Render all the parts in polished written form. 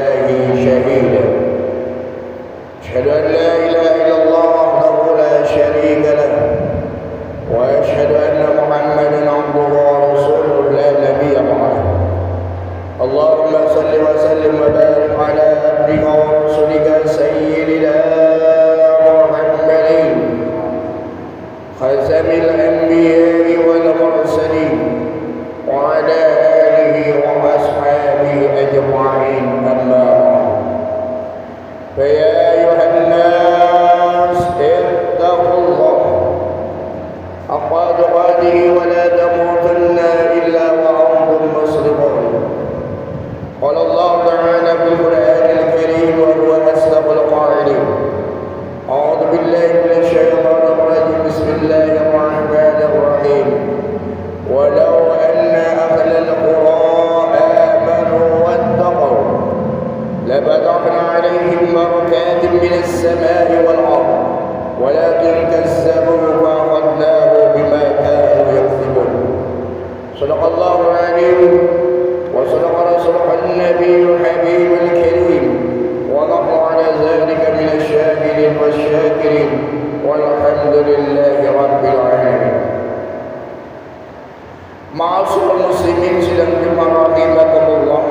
بالله شهيدا أشهد أن لا إله إلا الله وحده لا شريك له وأشهد أن محمدا عبده ورسوله لا نبي بعده اللهم صل وسلم وبارك على عبدك ورسولك سيدنا محمد خاتم الأنبياء والمرسلين وعلى آله وأصحابه أجمعين أما بعد فيا أيها الناس اتقوا الله حق تقاته ولا تموتن إلا وأنتم مسلمون قال الله تعالى في القرآن الكريم وهو أصدق القائلين أعوذ بالله من الشيطان الرجيم بسم الله الرحمن الرحيم ولو أن أهل القرى آمنوا واتقوا لفتحنا عليهم بركات من السماء والأرض ولكن كذبوا فأخذناه بما كانوا يكذبون صدق الله العليم وصدق رسوله النبي الحبيب الكريم ونحن على ذلك من الشاكرين والشاكرين والحمد لله رب العالمين. Ma'asyiral muslimin sidang jemaah rahimakumullah.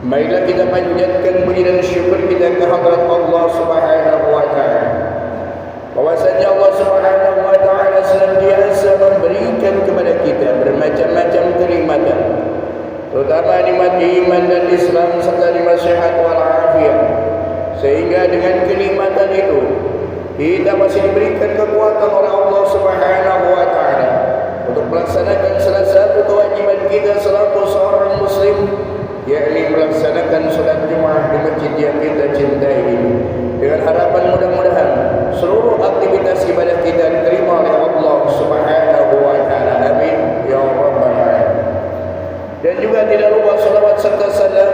Marilah kita panjatkan puji dan syukur kita ke hadirat Allah Subhanahu wa taala. Bahwasanya Allah Subhanahu wa taala senantiasa memberikan kepada kita bermacam-macam kenikmatan, terutama nikmat iman dan Islam serta nikmat sehat wal afiat. Sehingga dengan kenikmatan itu kita masih diberikan kekuatan oleh Allah Subhanahu wa taala untuk melaksanakan salah satu kewajiban kita selaku seorang muslim, yakni melaksanakan salat Jumat di masjid yang kita cintai ini. Dengan harapan mudah-mudahan seluruh aktivitas ibadah kita diterima oleh Allah Subhanahu wa taala. Amin ya rabbal alamin. Dan juga tidak lupa salawat serta salam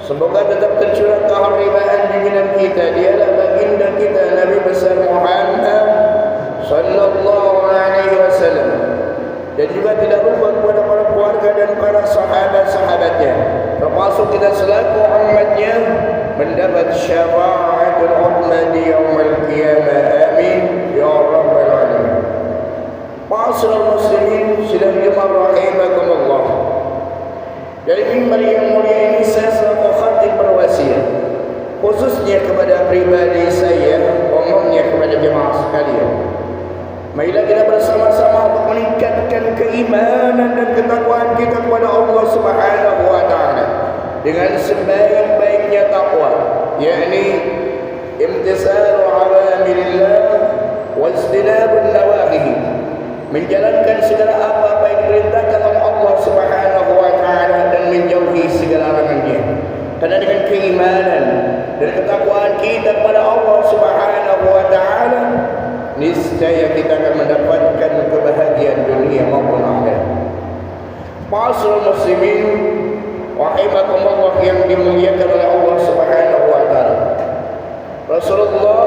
semoga tetap tercurah keharibaan junjungan kita, dialah baginda kita Nabi besar Muhammad sallallahu alaihi wasallam. Dan juga tidak lupa kepada para keluarga dan para sahabat-sahabatnya, termasuk kita selaku umatnya, mendapat syafaatul ummah di yaumil qiyamah. Amin ya rabbal alamin. Ma'asyiral muslimin sidang jemaah rahimakumullah. Dari mimbar yang mulia ini saya selaku khatib berwasiat, khususnya kepada pribadi saya, umumnya kepada jemaah sekalian. Marilah kita bersama-sama untuk meningkatkan keimanan dan ketakwaan kita kepada Allah Subhanahu wa taala dengan sebaik-baiknya takwa, yakni imtisalu awamirillah wa istinabun nawahihi, menjalankan segala apa yang diperintahkan oleh Allah Subhanahu wa taala dan menjauhi segala larangannya. Karena dengan keimanan dan ketakwaan kita kepada Allah Subhanahu wa taala, niscaya kita akan mendapatkan kebahagiaan dunia maupun akhirat. Ma'asyiral muslimin rahimakumullah yang dimuliakan oleh Allah Subhanahu wa taala. Rasulullah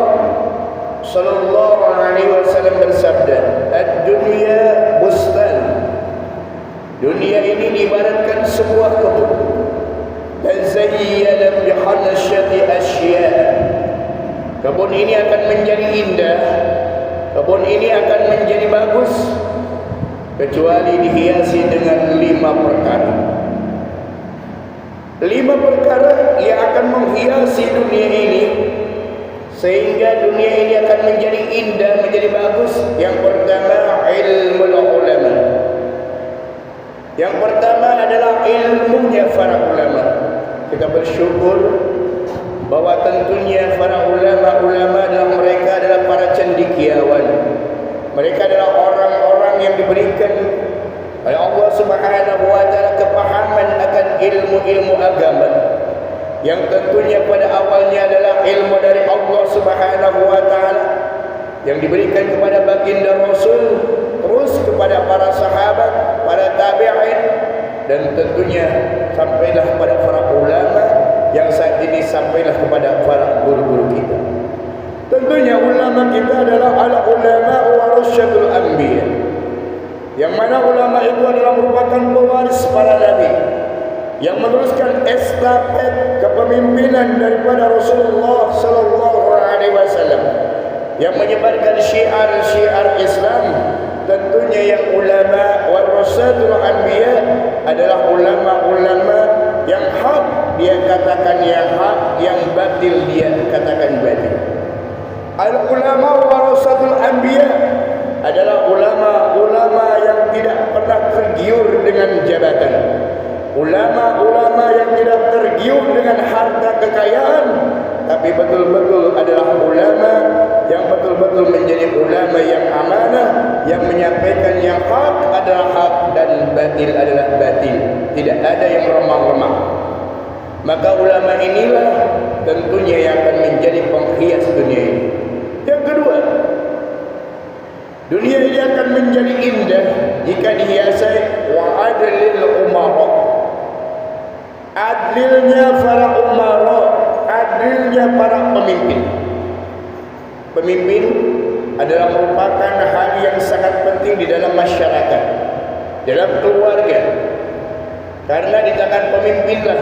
sallallahu alaihi wasallam bersabda, "Ad-dunya bustan." Dunia ini diibaratkan sebuah kebun. Tazayyana bihanashati asya. Kebun ini akan menjadi indah, kebun ini akan menjadi bagus kecuali dihiasi dengan 5 perkara. 5 perkara yang akan menghiasi dunia ini sehingga dunia ini akan menjadi indah, menjadi bagus. Yang pertama, ilmul ulama. Yang pertama adalah ilmunya para ulama. Kita bersyukur bahwa tentunya para ulama-ulama dalam mereka adalah para cendekiawan. Mereka adalah orang-orang yang diberikan oleh Allah Subhanahu wa taala kepahaman akan ilmu-ilmu agama, yang tentunya pada awalnya adalah ilmu dari Allah Subhanahu wa taala yang diberikan kepada baginda Rasul, terus kepada para sahabat, para tabi'in, dan tentunya sampailah kepada para ulama yang saat ini sampailah kepada para guru-guru kita. Tentunya ulama kita adalah al-ulama warasyadul anbiya, yang mana ulama itu adalah merupakan pewaris para nabi, yang meneruskan estafet kepemimpinan daripada Rasulullah sallallahu alaihi wasallam, yang menyebarkan syiar-syiar Islam. Tentunya yang ulama warasatul anbiya adalah ulama-ulama yang hak dia katakan yang hak, yang batil dia katakan batil. Al ulama warasatul anbiya adalah ulama-ulama yang tidak pernah tergiur dengan jabatan, ulama-ulama yang tidak tergiur dengan harta kekayaan, tapi betul-betul adalah ulama yang betul-betul menjadi ulama yang amanah, yang menyampaikan yang hak adalah hak dan batil adalah batil, tidak ada yang remang-remang. Maka ulama inilah tentunya yang akan menjadi penghias dunia ini. Yang kedua, dunia ini akan menjadi indah jika dihiasi wa adlil umara, adilnya para umara, adilnya para pemimpin. Pemimpin adalah merupakan hal yang sangat penting di dalam masyarakat, dalam keluarga. Karena di tangan pemimpinlah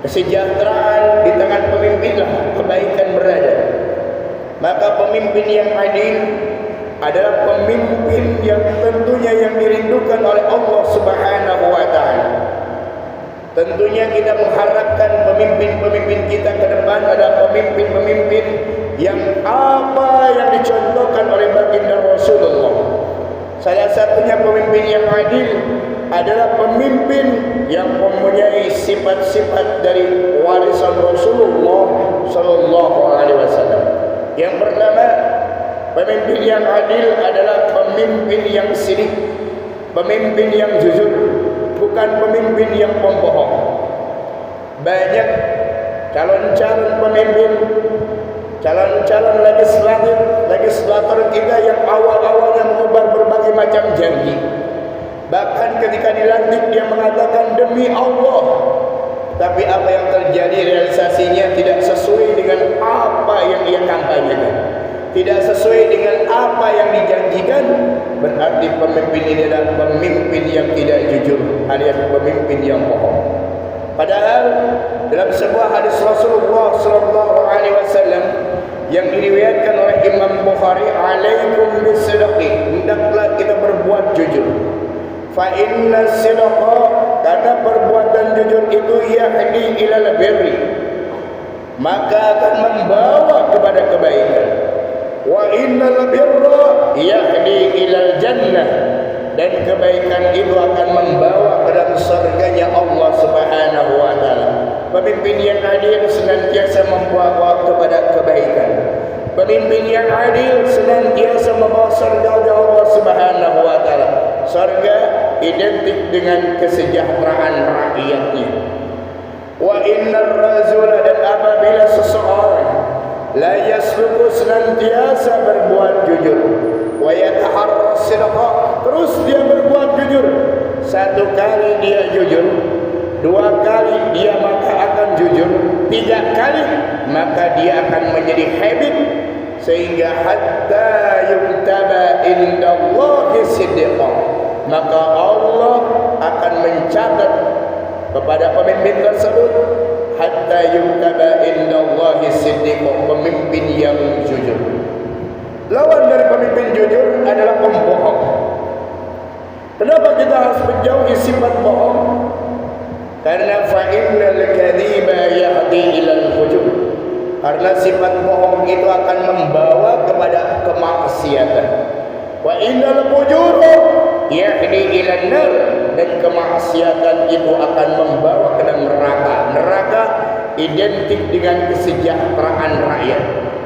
kesejahteraan, di tangan pemimpinlah kebaikan berada. Maka pemimpin yang adil adalah pemimpin yang tentunya yang dirindukan oleh Allah Subhanahu wa taala. Tentunya kita mengharapkan pemimpin-pemimpin kita ke depan adalah pemimpin-pemimpin yang apa yang dicontohkan oleh baginda Rasulullah. Salah satunya pemimpin yang adil adalah pemimpin yang mempunyai sifat-sifat dari warisan Rasulullah sallallahu alaihi wasallam. Yang pertama, pemimpin yang adil adalah pemimpin yang sidik, pemimpin yang jujur, bukan pemimpin yang pembohong. Banyak calon-calon pemimpin, calon-calon legislator kita yang awal-awalnya mengubar berbagai macam janji. Bahkan ketika dilantik dia mengatakan demi Allah, tapi apa yang terjadi realisasinya tidak sesuai dengan apa yang ia kampanyekan, tidak sesuai dengan apa yang dijanjikan. Berarti pemimpin ini adalah pemimpin yang tidak jujur, alias pemimpin yang bohong. Padahal dalam sebuah hadis Rasulullah sallallahu alaihi wasallam yang diriwayatkan oleh Imam Bukhari, alaikum bisidqi, hendaklah kita berbuat jujur. Fa inna sidqa, karena perbuatan jujur itu yahdi ilal birri, maka akan membawa kepada kebaikan. Wa innal birra yahdi ilal jannah, dan kebaikan itu akan membawa ke dalam surganya Allah Subhanahu wa taala. Pemimpin yang adil senantiasa membawa kepada kebaikan. Pemimpin yang adil senantiasa membawa surga Allah Subhanahu wa taala. Surga identik dengan kesejahteraan rakyatnya. Wa innar razula, dan apabila seseorang la yasluku, senantiasa berbuat jujur, wa yataharras sidqa, terus dia berbuat jujur. Satu kali dia jujur, dua kali dia maka akan jujur, tiga kali maka dia akan menjadi habit, sehingga hatta yuktaba indallahi sidqa, maka Allah akan mencatat kepada pemimpin tersebut hatta yuktaba indallahi sidqa, pemimpin yang jujur. Lawan dari pemimpin jujur adalah pembohong. Kenapa kita harus menjauhi sifat bohong? Karena fa innal kadhiba yahdi ilal fujur, karena sifat bohong itu akan membawa kepada kemaksiatan. Wa innal fujura yahdi ilan nar, dan kemaksiatan itu akan membawa ke dalam neraka. Neraka identik dengan kesejahteraan rakyat.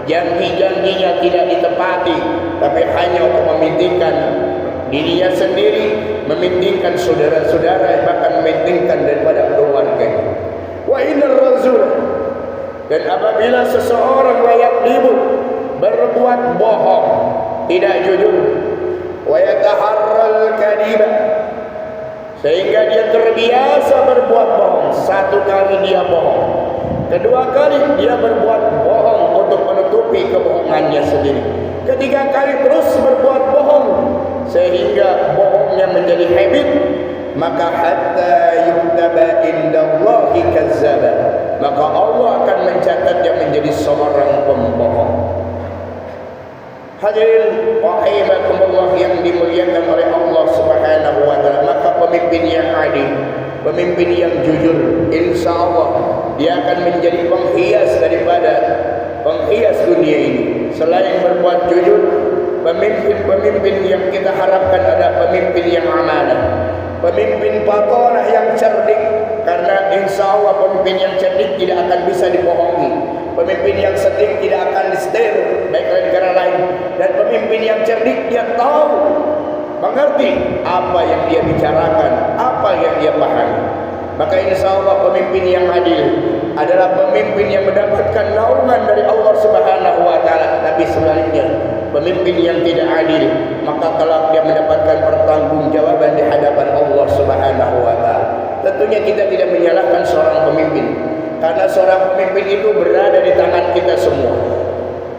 Janji-janjinya tidak ditepati, tapi hanya untuk mementingkan dirinya sendiri, mementingkan saudara-saudara, bahkan mementingkan daripada keluarga. Wa innar razul, dan apabila seseorang yakdzibu, berbuat bohong, tidak jujur, wa yataharral kadiba, sehingga dia terbiasa berbuat bohong. Satu kali dia bohong, kedua kali dia berbuat bohong untuk menutupi kebohongannya sendiri, ketiga kali terus berbuat bohong, sehingga bohongnya menjadi habit, maka hatta yuktaba indallahi kazzaba, maka Allah akan mencatat dia menjadi seorang pembohong. Hadirin rahimakumullah yang dimuliakan oleh Allah Subhanahu wa taala, maka pemimpin yang adil, pemimpin yang jujur, insya Allah dia akan menjadi penghias daripada penghias dunia ini. Selain berbuat jujur, pemimpin-pemimpin yang kita harapkan ada pemimpin yang amanah, pemimpin patonah yang cerdik, karena insya Allah pemimpin yang cerdik tidak akan bisa dibohongi. Pemimpin yang cerdik tidak akan disetir baik oleh negara lain, dan pemimpin yang cerdik dia tahu, mengerti apa yang dia bicarakan, apa yang dia pahami. Maka insya Allah pemimpin yang adil adalah pemimpin yang mendapatkan naungan dari Allah Subhanahu wa taala. Tapi sebaliknya, pemimpin yang tidak adil, maka kelak dia mendapatkan pertanggungjawaban di hadapan Allah Subhanahu wa taala. Tentunya kita tidak menyalahkan seorang pemimpin, karena seorang pemimpin itu berada di tangan kita semua.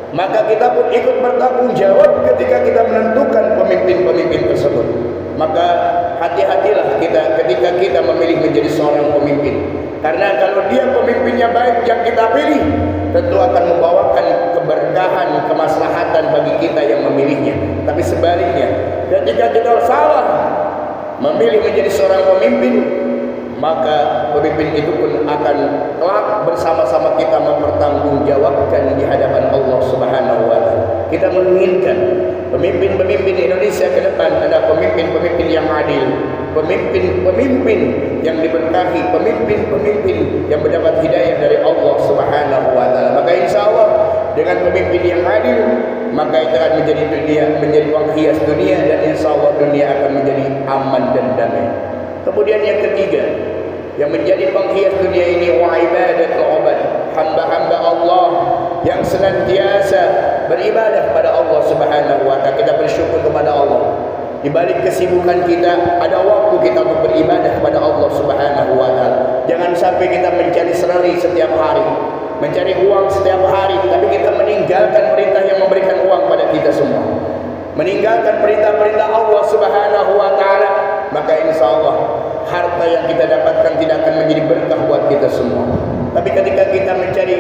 Maka kita pun ikut bertanggung jawab ketika kita menentukan pemimpin-pemimpin tersebut. Maka hati-hatilah kita ketika kita memilih menjadi seorang pemimpin, karena kalau dia pemimpinnya baik yang kita pilih, tentu akan membawakan keberkahan, kemaslahatan bagi kita yang memilihnya. Tapi sebaliknya, ketika kita salah memilih menjadi seorang pemimpin, maka pemimpin itu pun akan kelak bersama-sama kita mempertanggungjawabkan di hadapan Allah Subhanahu wa taala. Kita menginginkan pemimpin-pemimpin Indonesia ke depan adalah pemimpin-pemimpin yang adil, pemimpin-pemimpin yang diberkahi, pemimpin-pemimpin yang mendapat hidayah dari Allah Subhanahu wa taala. Maka insyaallah dengan pemimpin yang adil, maka itu akan menjadi dunia, menjadi penghias dunia, dan insyaallah dunia akan menjadi aman dan damai. Kemudian yang ketiga, yang menjadi penghias dunia ini, wa ibadatul ubad, hamba-hamba Allah yang senantiasa beribadah kepada Allah Subhanahu wa taala. Kita bersyukur kepada Allah. Di balik kesibukan kita, ada waktu kita untuk beribadah kepada Allah Subhanahu wa taala. Jangan sampai kita mencari serari setiap hari, mencari uang setiap hari, tapi kita meninggalkan perintah yang memberikan uang pada kita semua, meninggalkan perintah-perintah Allah Subhanahu wa taala. Maka insyaallah harta yang kita dapatkan tidak akan menjadi berkah buat kita semua. Tapi ketika kita mencari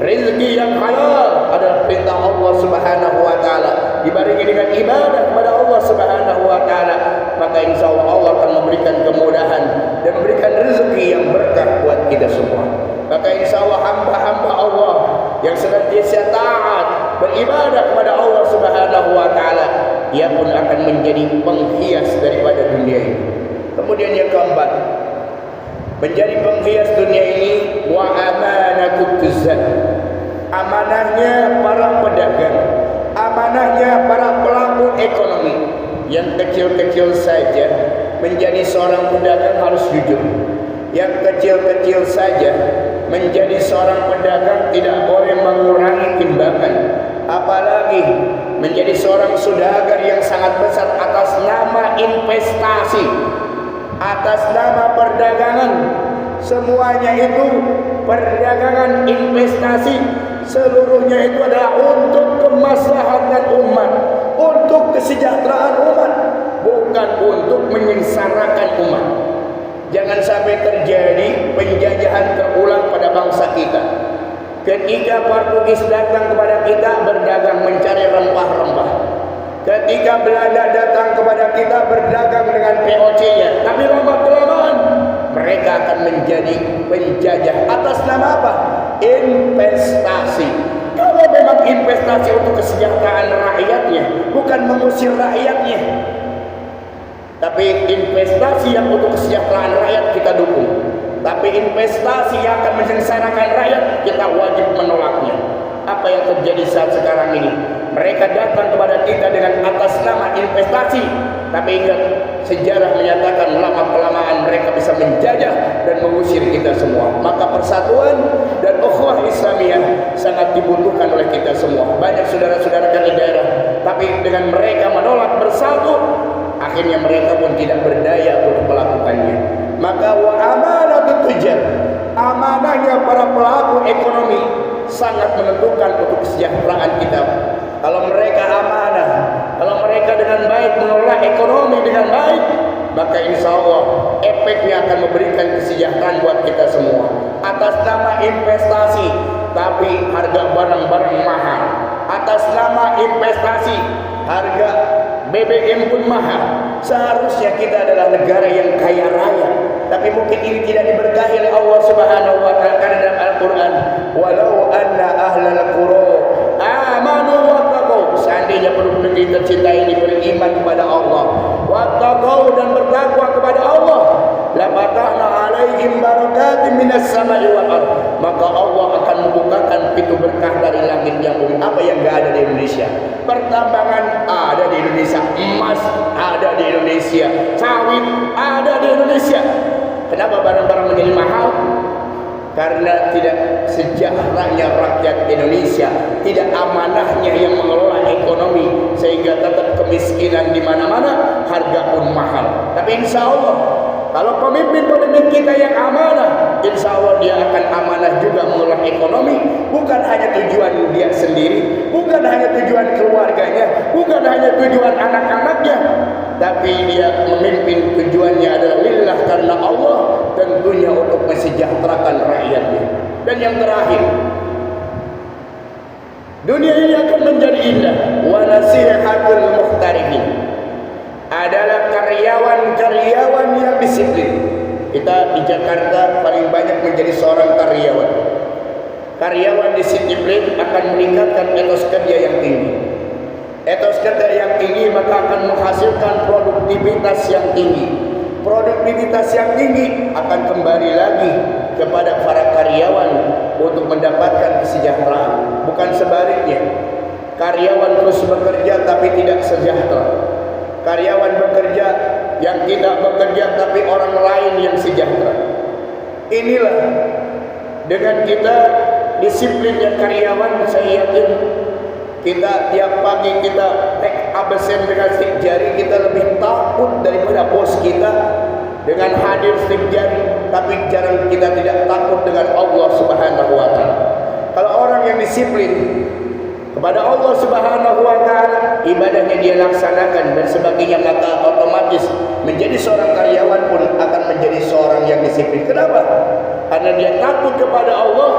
rezeki yang halal, adalah perintah Allah Subhanahu wa taala, dibarengi dengan ibadah kepada Allah Subhanahu wa taala, maka insyaallah Allah akan memberikan kemudahan dan memberikan rezeki yang berkah buat kita semua. Maka insyaallah hamba-hamba Allah yang senantiasa taat beribadah kepada Allah Subhanahu wa taala, ia pun akan menjadi penghias daripada dunia ini. Kemudian yang keempat, menjadi penghias dunia ini, wa amanatut tuzat, amanahnya para pedagang, amanahnya para pelaku ekonomi. Yang kecil-kecil saja menjadi seorang pedagang harus jujur. Yang kecil-kecil saja menjadi seorang pedagang tidak boleh mengurangi timbangan, apalagi menjadi seorang saudagar yang sangat besar atas nama investasi, atas nama perdagangan. Semuanya itu perdagangan, investasi, seluruhnya itu adalah untuk kemaslahatan umat, untuk kesejahteraan umat, bukan untuk menyengsarakan umat. Jangan sampai terjadi penjajahan terulang pada bangsa kita. Ketika Portugis datang kepada kita berdagang mencari rempah-rempah, ketika Belanda datang kepada kita berdagang dengan POC-nya, tapi lama-kelamaan mereka akan menjadi penjajah atas nama apa? Investasi. Kalau memang investasi untuk kesejahteraan rakyatnya, bukan mengusir rakyatnya, tapi investasi yang untuk kesejahteraan rakyat kita dukung. Tapi investasi yang akan menyengsarakan rakyat, kita wajib menolaknya. Apa yang terjadi saat sekarang ini? Mereka datang kepada kita dengan atas nama investasi, tapi ingat, sejarah menyatakan lama-kelamaan mereka bisa menjajah dan mengusir kita semua. Maka persatuan dan ukhuwah Islamiyah sangat dibutuhkan oleh kita semua. Banyak saudara-saudara di daerah, tapi dengan mereka menolak bersatu, akhirnya mereka pun tidak berdaya untuk melakukannya. Maka wa amanatut tujar, amanahnya para pelaku ekonomi sangat menentukan untuk kesejahteraan kita. Kalau mereka amanah, kalau mereka dengan baik mengelola ekonomi dengan baik, maka insya Allah efeknya akan memberikan kesejahteraan buat kita semua. Atas nama investasi, tapi harga barang-barang mahal. Atas nama investasi, harga BBM pun mahal. Seharusnya kita adalah negara yang kaya raya, tapi mungkin ini tidak diberkahi oleh Allah Subhanahu wa taala. Karena dalam Al-Qur'an, walau anna ahlal qura amanu wattaqau, seandainya penduduk negeri tercinta ini beriman kepada Allah, wattaqau, dan bertakwa kepada Allah, la fatahna alaihim barakatin minas sama'i wal ardh, maka Allah akan membukakan pintu berkah dari langit yang bumi. Apa yang enggak ada di Indonesia? Pertambangan ada di Indonesia, emas ada di Indonesia, sawit ada di Indonesia. Kenapa barang-barang menjadi mahal? Karena tidak sejahteranya rakyat Indonesia, tidak amanahnya yang mengelola ekonomi, sehingga tetap kemiskinan di mana-mana, harga pun mahal. Tapi insya Allah, kalau pemimpin-pemimpin kita yang amanah, insya Allah dia akan amanah juga mengelola ekonomi. Bukan hanya tujuan dia sendiri, bukan hanya tujuan keluarganya, bukan hanya tujuan anak-anaknya, tapi dia memimpin tujuannya adalah lillah, karena Allah, tentunya untuk mensejahterakan rakyatnya. Dan yang terakhir, dunia ini akan menjadi indah. Wa nasihatul muhtarifin, adalah karyawan-karyawan yang disiplin. Kita di Jakarta paling banyak menjadi seorang karyawan. Karyawan disiplin akan meningkatkan etos kerja yang tinggi. Etos kerja yang tinggi maka akan menghasilkan produktivitas yang tinggi. Produktivitas yang tinggi akan kembali lagi kepada para karyawan untuk mendapatkan kesejahteraan. Bukan sebaliknya, karyawan terus bekerja tapi tidak sejahtera. Karyawan bekerja yang tidak bekerja tapi orang lain yang sejahtera. Inilah dengan kita disiplinnya karyawan, saya yakin kita tiap pagi kita take absen dengan stick jari, kita lebih takut daripada bos kita dengan hadir stick jari. Tapi jarang kita tidak takut dengan Allah Subhanahu wa taala. Kalau orang yang disiplin kepada Allah Subhanahu wa taala, ibadahnya dia laksanakan dan sebagainya, maka otomatis menjadi seorang karyawan pun akan menjadi seorang yang disiplin. Kenapa? Karena dia takut kepada Allah,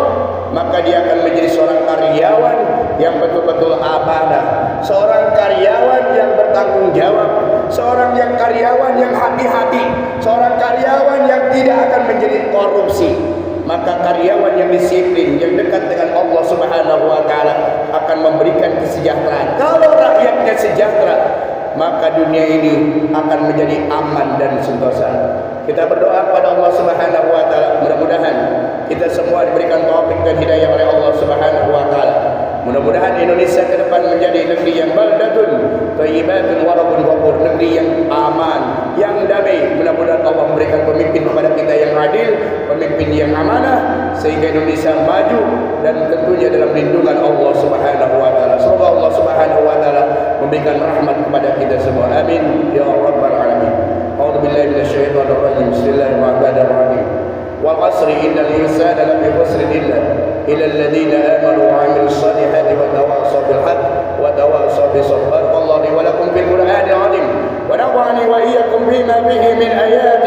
maka dia akan menjadi seorang karyawan yang betul-betul amanah, seorang karyawan yang bertanggung jawab, seorang yang karyawan yang hati-hati, seorang karyawan yang tidak akan menjadi korupsi. Maka karyawan yang disiplin, yang dekat dengan Allah Subhanahu wa taala akan memberikan kesejahteraan. Kalau rakyatnya sejahtera, maka dunia ini akan menjadi aman dan sentosa. Kita berdoa kepada Allah Subhanahu wa taala, mudah-mudahan kita semua diberikan taufik dan hidayah oleh Allah Subhanahu wa taala. Mudah-mudahan Indonesia ke depan menjadi negeri yang baldatun thayyibatun wa rabbun ghafur, negeri yang aman, yang damai. Mudah-mudahan Allah memberikan pemimpin kepada kita yang adil, pemimpin yang amanah, sehingga Indonesia maju dan tentunya dalam lindungan Allah Subhanahu wa taala. Semoga Allah Subhanahu wa taala memberikan rahmat kepada kita semua. Amin ya rabbal alamin. A'udzu billahi minasyaitonir rajim. Bismillahirrahmanirrahim. Wal 'asri innal insana lafi khusrin illa alladziina aamanu wa 'amilus salihati wa tawassaw bil haqqi wa tawassaw bis sabr. Allahu li wa lakum bil Qur'anil 'azim wa nafa'ani wa iyyakum bima fihi min ayati